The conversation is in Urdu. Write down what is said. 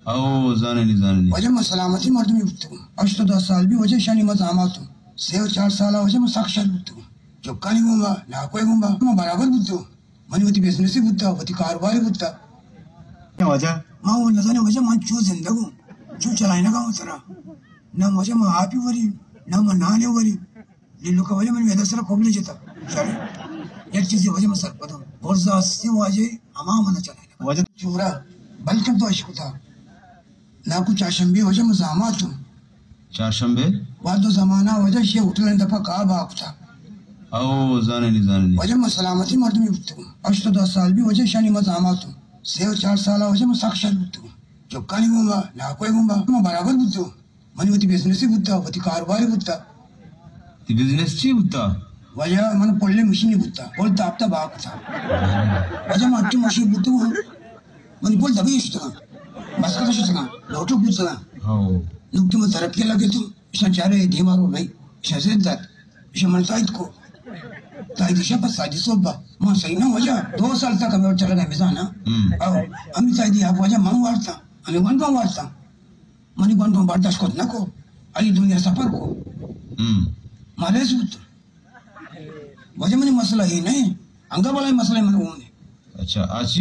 او زاننی وجه سلامتی مردمی بودم 80 سال بی وجه شانی مزاماتم 3-4 سال وجه ساکشال بودم چوکانی گومبا لاکوی گومبا ما برابر بودم منی وتی بزنسی بودتا وتی کاروباری بودتا وجه ما وہ نظر وجہ من چو زندگوں چو چلائنا گاؤں سرا نہ وجہ میں آپ ہی وری نہ میں نانے وری للو کا وجہ میں ویدہ سرا کوبلے جتا شاری ایک چیزی وجہ میں سر پدو غرزہ سی واجہ اما منا چلائنا وجہ چورا بلکہ تو عشق تھا نہ کچھ چاشنبی وجہ مزاماتم چارشنبے وادو زمانہ وجہ شیع اٹھلن دفعہ کعب آکتا او زاننی وجہ میں سلامتی مردمی بودتم 80 سال بی وجہ شانی مزاماتم 3-4 سال وجہ میں ساکشال بودتم چوکانی گومبا لاکوی گومبا ما برابر بودتم منی وتی بزنسی بودتا وتی کاروباری بودتا تی بزنس چی بودتا وجہ من پولے مشینی بودتا پول تاپتا باکتا وجہ میں اٹھی مشین بودتم منی پول دبی اشتگا بس کتا شتگا لوٹو بودتا نکتی میں ترقی لگے تو اشان چارے دیمارو نہیں اشان زید داد اشان من تائید کو تائید اشان پس سادی صوبہ ما سینا وجہ 2 سال تک ہمیں چلا گئے میزانا او امی تائیدی آپ وجہ من وارتا ہمیں گنڈوں وارتا منی گنڈوں برداشت کت نکو علی دنیا سفر کو مالیس بودتا وجہ منی مسئلہ ہی نہیں انگا بلائی مسئلہ من ہونے اچھا آج